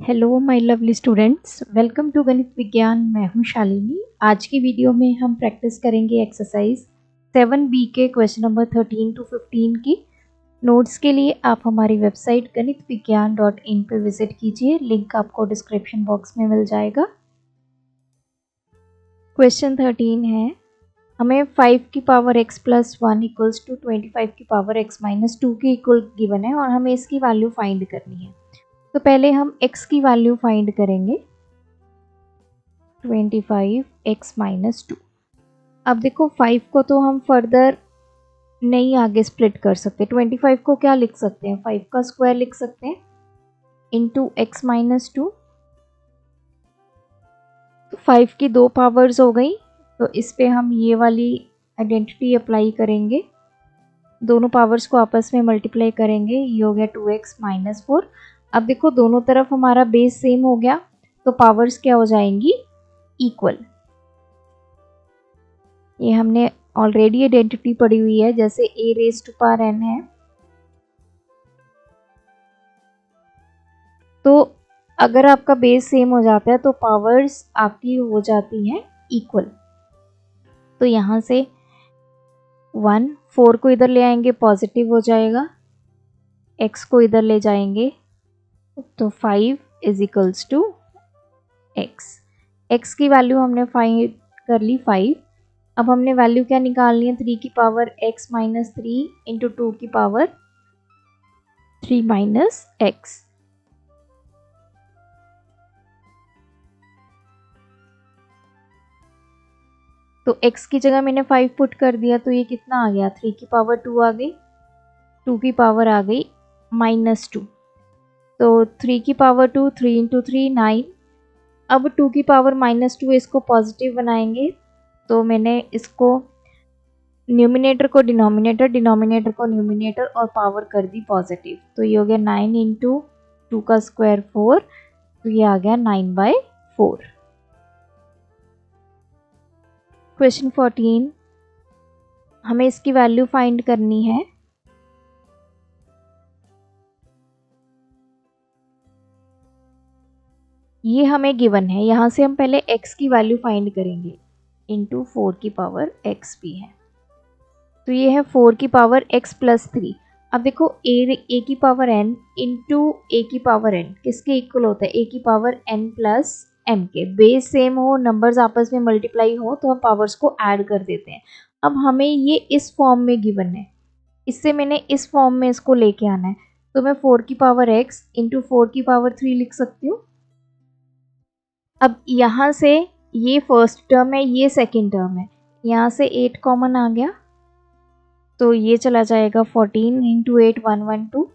Hello my lovely students, welcome to Ganit Vigyan. मैं हूं शालिनी। आज की वीडियो में हम प्रैक्टिस करेंगे एक्सरसाइज 7B के क्वेश्चन नंबर 13 टू 15 की। नोट्स के लिए आप हमारी वेबसाइट ganitviggyan.in पे विजिट कीजिए, लिंक आपको डिस्क्रिप्शन बॉक्स में मिल जाएगा। क्वेश्चन 13 है, हमें 5 की power x plus 1 equals to 25 की पावर x माइनस 2 के इक्वल गिवन है और हमें इसकी वैल्यू फाइंड करनी है। तो पहले हम x की वैल्यू फाइंड करेंगे, 25x माइनस 2। अब देखो 5 को तो हम फर्दर नहीं आगे स्प्लिट कर सकते। 25 को क्या लिख सकते हैं, 5 का स्क्वायर लिख सकते हैं इंटू x माइनस 2। तो 5 की 2 पावर्स हो गई, तो इस पे हम ये वाली आइडेंटिटी अप्लाई करेंगे, दोनों पावर्स को आपस में मल्टीप्लाई करेंगे, ये हो गया 2x माइनस 4। अब देखो दोनों तरफ हमारा बेस सेम हो गया, तो पावर्स क्या हो जाएंगी, इक्वल। ये हमने ऑलरेडी आइडेंटिटी पढ़ी हुई है, जैसे a raise to power n है, तो अगर आपका बेस सेम हो जाता है तो पावर्स आपकी हो जाती हैं इक्वल। तो यहाँ से 1 4 को इधर ले आएंगे, पॉजिटिव हो जाएगा, x को इधर ले जाएंगे तो 5 इज इक्वल्स टू x की वैल्यू हमने फाइंड कर ली 5। अब हमने वैल्यू क्या निकालनी है, 3 की पावर x माइनस 3 इंटू 2 की पावर 3 माइनस x। तो x की जगह मैंने 5 पुट कर दिया, तो ये कितना आ गया, 3 की पावर 2 आ गई, 2 की पावर आ गई माइनस 2। तो 3 की पावर 2, 3 इंटू 3 9। अब 2 की पावर माइनस 2, इसको पॉजिटिव बनाएंगे, तो मैंने इसको न्यूमिनेटर को डिनोमिनेटर, डिनोमिनेटर को न्यूमिनेटर और पावर कर दी पॉजिटिव। तो ये हो गया 9 इंटू 2 का स्क्वायर 4, तो ये आ गया 9/4। क्वेश्चन 14, हमें इसकी वैल्यू फाइंड करनी है। ये हमें गिवन है, यहाँ से हम पहले x की वैल्यू फाइंड करेंगे, इंटू 4 की पावर x भी है, तो ये है 4 की पावर x प्लस 3। अब देखो a की पावर n इंटू a की पावर n किसके इक्वल होता है, a की पावर n प्लस m के। बेस सेम हो, नंबर्स आपस में मल्टीप्लाई हो, तो हम पावर्स को ऐड कर देते हैं। अब हमें ये इस फॉर्म में गिवन है, इससे मैंने इस फॉर्म में इसको लेके आना है, तो मैं 4 की पावर x इंटू 4 की पावर 3 लिख सकती हूँ। अब यहाँ से ये फर्स्ट टर्म है, ये सेकेंड टर्म है, यहाँ से 8 कॉमन आ गया, तो ये चला जाएगा 14 इंटू 8 112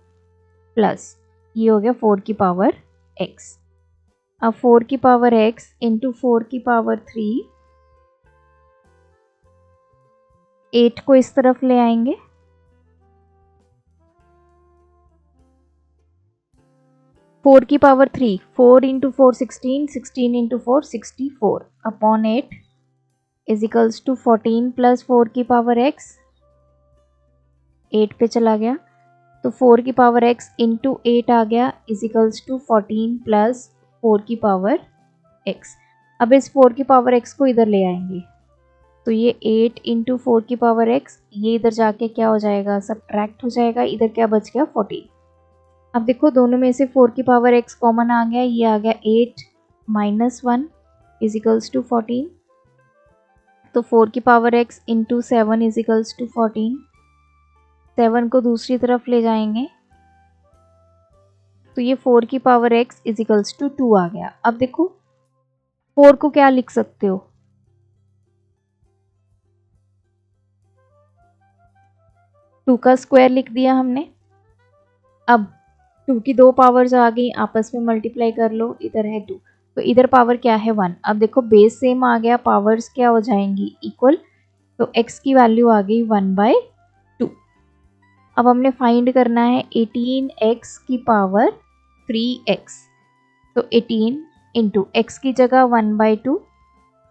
प्लस ये हो गया 4 की पावर x। अब 4 की पावर x इंटू 4 की पावर 3, 8 को इस तरफ ले आएंगे, फोर की power 3, 4 into 4 16, 16 into 4 64 upon 8 is equals to 14 plus 4 की पावर x, 8 पे चला गया, तो 4 की पावर x इंटू 8 आ गया इज इक्वल्स टू 14 प्लस 4 की पावर x। अब इस 4 की पावर x को इधर ले आएंगे, तो ये 8 इंटू 4 की पावर x, ये इधर जाके क्या हो जाएगा, सब्ट्रैक्ट हो जाएगा, इधर क्या बच गया 14। अब देखो दोनों में से 4 की पावर x कॉमन आ गया, ये आ गया 8 माइनस 1 इज इक्वल्स टू 14। तो 4 की power x into 7 is equals to 14, 7 को दूसरी तरफ ले जाएंगे, तो ये 4 की power x is equals to 2 आ गया। अब देखो 4 को क्या लिख सकते हो, 2 का स्क्वायर लिख दिया हमने। अब 2 की 2 पावर्स आ गई, आपस में मल्टीप्लाई कर लो, इधर है 2, तो इधर पावर क्या है 1। अब देखो बेस सेम आ गया, पावर्स क्या हो जाएंगी इक्वल, तो x की वैल्यू आ गई 1/2। अब हमने फाइंड करना है 18x की पावर 3x, तो 18 इंटू x की जगह 1/2,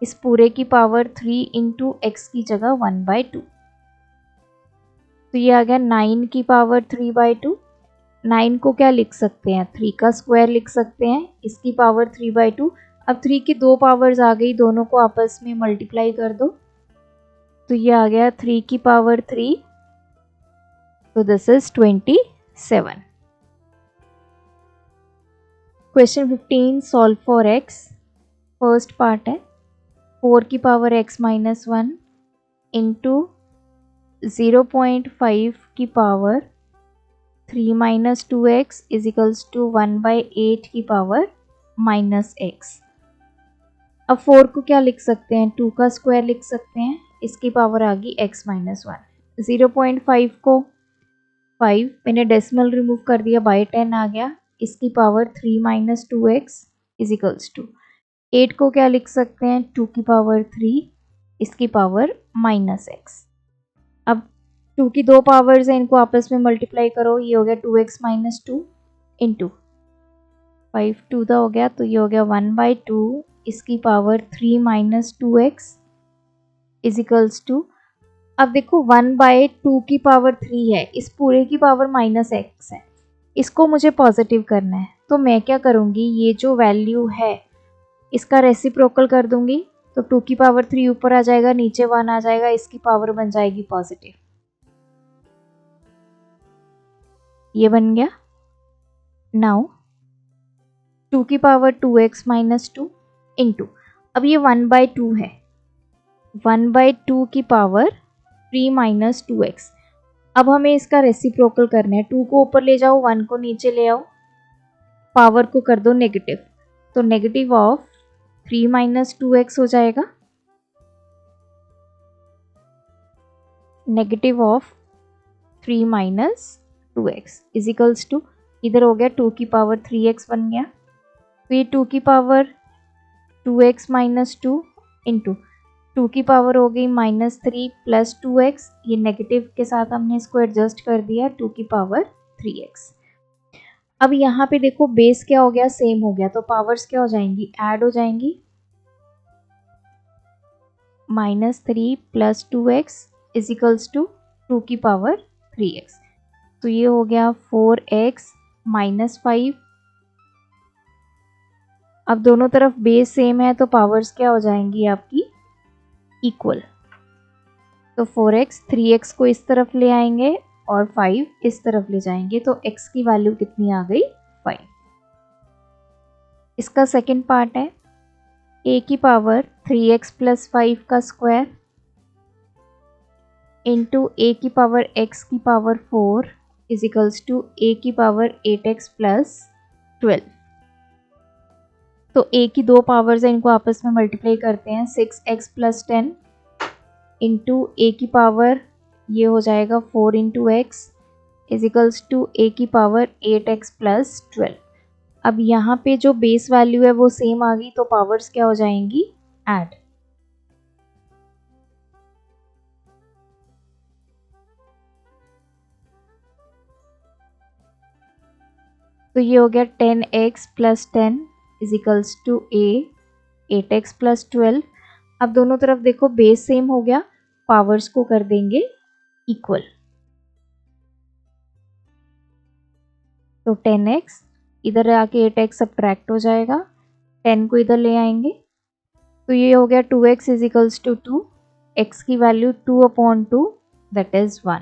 इस पूरे की पावर 3 इंटू x की जगह 1/2, तो ये आ गया 9 की पावर 3/2 9 को क्या लिख सकते हैं, 3 का स्क्वायर लिख सकते हैं, इसकी पावर 3/2। अब 3 की 2 पावर्स आ गई, दोनों को आपस में मल्टीप्लाई कर दो तो ये आ गया 3 की पावर 3, तो this is 27। Question 15 solve for x। First part है 4 की पावर x माइनस 1 इंटू 0.5 की power 3 minus 2x is equals to 1/8 की पावर माइनस x। अब 4 को क्या लिख सकते हैं, 2 का स्क्वायर लिख सकते हैं, इसकी पावर आ गई x माइनस 1। 0.5 को 5 मैंने डेसिमल रिमूव कर दिया, बाई 10 आ गया, इसकी power 3 minus 2x is equals to 8 को क्या लिख सकते हैं, 2 की पावर 3, इसकी पावर माइनस x। अब 2 की 2 पावर्स हैं, इनको आपस में मल्टीप्लाई करो, ये हो गया 2x माइनस 2 इंटू 5 2 हो गया, तो ये हो गया 1/2 इसकी power 3 minus 2x is equals to, अब देखो 1/2 की पावर 3 है, इस पूरे की पावर माइनस x है, इसको मुझे पॉजिटिव करना है, तो मैं क्या करूँगी, ये जो वैल्यू है इसका रेसिप्रोकल कर दूंगी, तो 2 की पावर 3 ऊपर आ जाएगा, नीचे 1 आ जाएगा, इसकी पावर बन जाएगी पॉजिटिव, ये बन गया। नाउ 2 की पावर 2x माइनस 2 इंटू, अब ये 1/2 है, 1/2 की पावर 3 माइनस 2x। अब हमें इसका रेसिप्रोकल करना है, 2 को ऊपर ले जाओ, 1 को नीचे ले आओ, पावर को कर दो नेगेटिव, तो नेगेटिव ऑफ 3 माइनस 2x हो जाएगा, negative of 3 minus 2x is equals to, इधर हो गया 2 की पावर 3x बन गया, फिर 2 की पावर 2x माइनस 2 इंटू 2 की पावर हो गई माइनस 3 प्लस 2x, ये नेगेटिव के साथ हमने इसको एडजस्ट कर दिया, 2 की पावर 3x। अब यहाँ पे देखो बेस क्या हो गया, सेम हो गया, तो पावर्स क्या हो जाएंगी, ऐड हो जाएंगी, -3 plus 2x is equals to 2 की पावर 3x, तो ये हो गया 4x माइनस 5। अब दोनों तरफ बेस सेम है, तो पावर्स क्या हो जाएंगी आपकी, इक्वल, तो 4x 3x को इस तरफ ले आएंगे और 5 इस तरफ ले जाएंगे, तो x की वैल्यू कितनी आ गई, 5। इसका सेकंड पार्ट है a की पावर 3x प्लस 5 का स्क्वायर इंटू a की पावर x की power 4 is equals to a की पावर 8x प्लस 12। तो a की 2 पावर्स हैं, इनको आपस में मल्टीप्लाई करते हैं, 6x प्लस 10 इंटू a की पावर, ये हो जाएगा 4 into x is equals to a की पावर 8x प्लस 12। अब यहाँ पे जो बेस वैल्यू है वो सेम आ गई, तो पावर्स क्या हो जाएंगी, ऐड, तो ये हो गया 10x plus 10 is equals to a 8x plus 12। अब दोनों तरफ देखो बेस सेम हो गया, पावर्स को कर देंगे इक्वल, तो 10x इधर आके 8x सब्ट्रैक्ट हो जाएगा, 10 को इधर ले आएंगे, तो ये हो गया 2x is equals to 2, x की वैल्यू 2/2 दैट इज 1,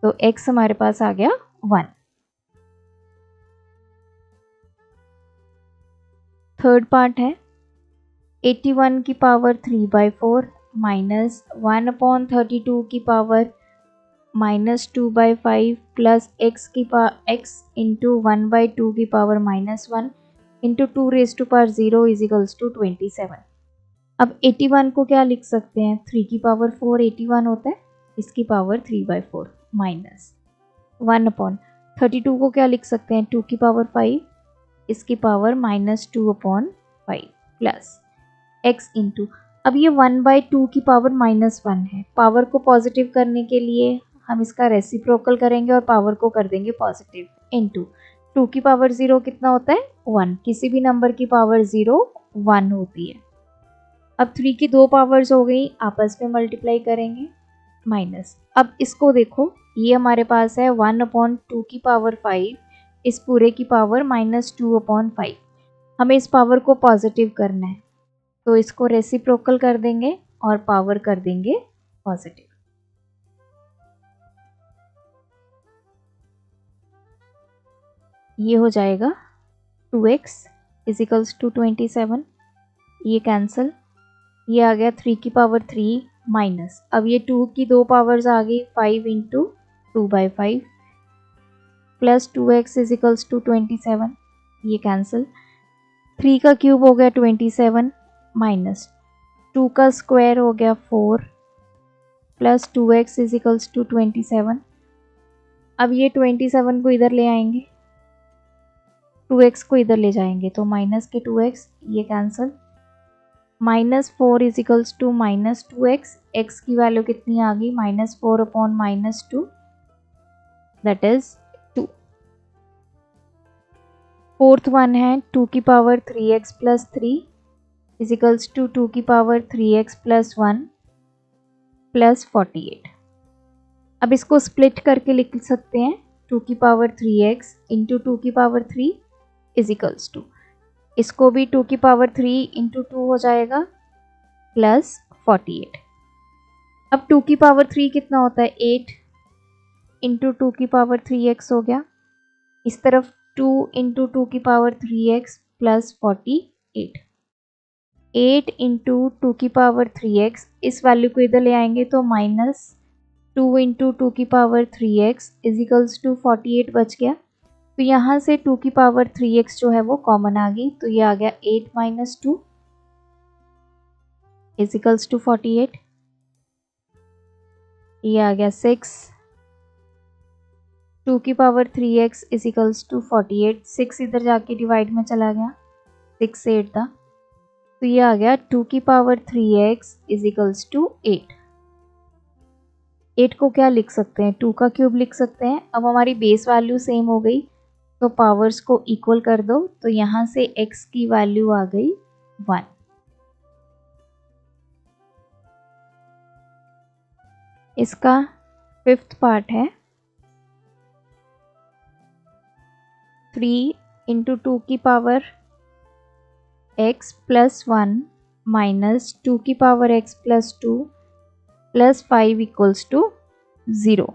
तो x हमारे पास आ गया 1। थर्ड पार्ट है 81 की पावर 3/4 माइनस 1/32 की पावर -2/5 प्लस x इंटू 1/2 की power -1 into 2 raise to power 0 is equals to 27। अब 81 को क्या लिख सकते हैं, 3 की पावर 4 81 होता है, इसकी पावर 3/4 माइनस 1/32 को क्या लिख सकते हैं, 2 की पावर 5, इसकी पावर -2/5 प्लस x इंटू, अब ये 1/2 की पावर -1 है, पावर को पॉजिटिव करने के लिए हम इसका रेसिप्रोकल करेंगे और पावर को कर देंगे पॉजिटिव, इंटू 2 की पावर 0 कितना होता है, 1, किसी भी नंबर की पावर 0 1 होती है। अब 3 की 2 पावर्स हो गई, आपस में मल्टीप्लाई करेंगे, माइनस, अब इसको देखो ये हमारे पास है 1/2 की पावर 5, इस पूरे की पावर -2/5। हमें इस पावर को पॉजिटिव करना है, तो इसको रेसिप्रोकल कर देंगे और पावर कर देंगे पॉजिटिव। ये हो जाएगा 2x इजिकल्स टू 27, ये कैंसिल, ये आ गया 3 की पावर 3 माइनस, अब ये 2 की दो पावर्स आ गई, 5 into 2/5 plus 2x equals to 27, ये कैंसिल, 3 का क्यूब हो गया 27 माइनस 2 का स्क्वायर हो गया 4 प्लस 2x इजिकल्स टू 27। अब ये 27 को इधर ले आएंगे, 2x को इधर ले जाएंगे, तो माइनस के 2x, ये cancel, -4 is equals to -2x, x की वैल्यू कितनी आ गई, -4/-2, दैट इज 2। फोर्थ वन है 2 की power 3x plus 3 equals to 2 की पावर 3x प्लस 1 प्लस 48। अब इसको स्प्लिट करके लिख सकते हैं, 2 की पावर 3x इंटू 2 की पावर 3 इजिकल्स टू, इसको भी 2 की पावर 3 इंटू 2 हो जाएगा प्लस 48। अब 2 की पावर 3 कितना होता है, 8 इंटू 2 की पावर 3x हो गया, इस तरफ 2 इंटू 2 की पावर 3x प्लस 48, 8 इंटू 2 की पावर 3x, इस वैल्यू को इधर ले आएंगे तो -2 इंटू 2 की पावर 3x इजिकल्स टू 48 बच गया। तो यहाँ से 2 की पावर 3x जो है वो कॉमन आ गई, तो ये आ गया 8 माइनस 2 इजिकल्स टू 48, ये आ गया 6, 2 की पावर 3x इजिकल्स टू 48, 6 इधर जाके डिवाइड में चला गया, 6 से 8 था, तो ये आ गया 2 की पावर 3x इजिकल्स टू 8। 8 को क्या लिख सकते हैं, 2 का क्यूब लिख सकते हैं। अब हमारी बेस वैल्यू सेम हो गई, तो पावर्स को इक्वल कर दो, तो यहाँ से x की वैल्यू आ गई 1। इसका 5th पार्ट है 3 इंटू 2 की पावर x प्लस 1 माइनस 2 की power x plus 2 plus 5 equals to 0।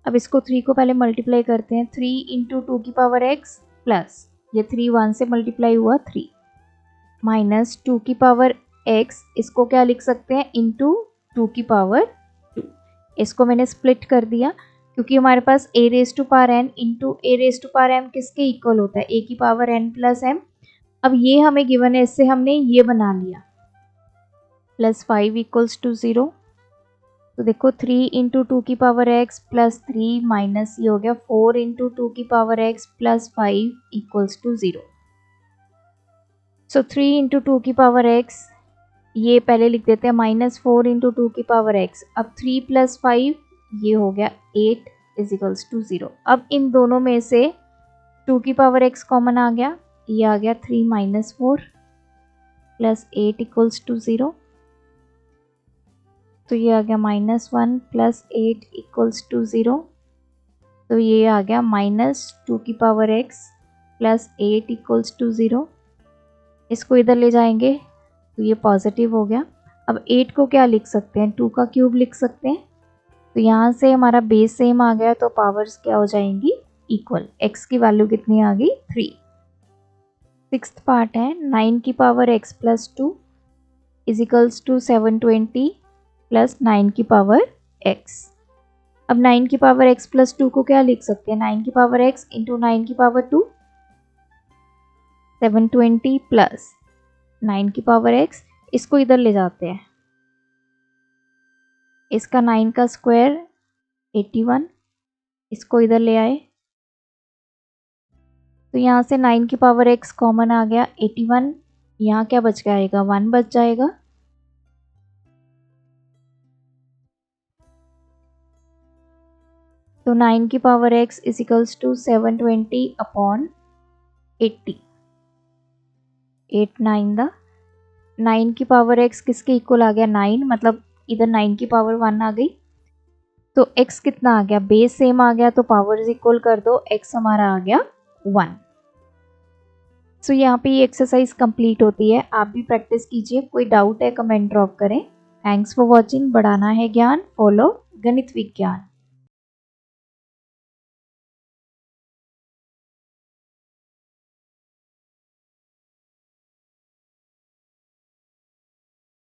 अब इसको 3 को पहले मल्टीप्लाई करते हैं, 3 इंटू 2 की पावर x प्लस, ये 3 1 से मल्टीप्लाई हुआ 3 माइनस 2 की पावर x, इसको क्या लिख सकते हैं, इंटू 2 की पावर 2। इसको मैंने स्प्लिट कर दिया क्योंकि हमारे पास a raise to power n into a raise to power m किसके इक्वल होता है, a की पावर n प्लस m। अब ये हमें गिवन है, इससे हमने ये बना लिया, प्लस 5 इक्वल्स टू 0। तो देखो 3 इंटू 2 की पावर x प्लस 3 माइनस ये हो गया 4 इंटू 2 की power x plus 5 equals to 0। So 3 into 2 की पावर x, ये पहले लिख देते हैं -4 इंटू 2 की पावर x, अब 3 प्लस 5 ये हो गया 8 इजिकल्स टू 0। अब इन दोनों में से 2 की पावर x कॉमन आ गया, ये आ गया 3 माइनस 4 प्लस 8 इक्वल्स टू 0, तो ये आ गया -1 प्लस 8 इक्वल्स टू 0, तो ये आ गया -2 की power x plus 8 equals to 0। इसको इधर ले जाएंगे तो ये पॉजिटिव हो गया। अब 8 को क्या लिख सकते हैं, 2 का क्यूब लिख सकते हैं, तो यहाँ से हमारा बेस सेम आ गया, तो पावर्स क्या हो जाएंगी, इक्वल। x की वैल्यू कितनी आ गई, 3। 6th पार्ट है 9 की power x plus 2 is equals to 720 plus 9 की पावर x। अब 9 की पावर x प्लस 2 को क्या लिख सकते हैं, 9 की पावर x इंटू 9 की पावर 2, 720 प्लस 9 की पावर x, इसको इधर ले जाते हैं, इसका 9 का स्क्वायर 81, इसको इधर ले आए, तो यहाँ से 9 की पावर x कॉमन आ गया, 81, यहाँ क्या बच जाएगा, 1 बच जाएगा। तो 9 की power x is equals to 720 upon 80, 8 9 दा 9 की पावर x किसके इक्वल आ गया, 9, मतलब इधर 9 की पावर 1 आ गई, तो x कितना आ गया, बेस सेम आ गया तो पावर्स इक्वल कर दो, x हमारा आ गया 1। सो यहाँ पे ये एक्सरसाइज कंप्लीट होती है। आप भी प्रैक्टिस कीजिए, कोई डाउट है कमेंट ड्रॉप करें। Thanks for watching. बढ़ाना है ज्ञान, फॉलो गणित विज्ञान।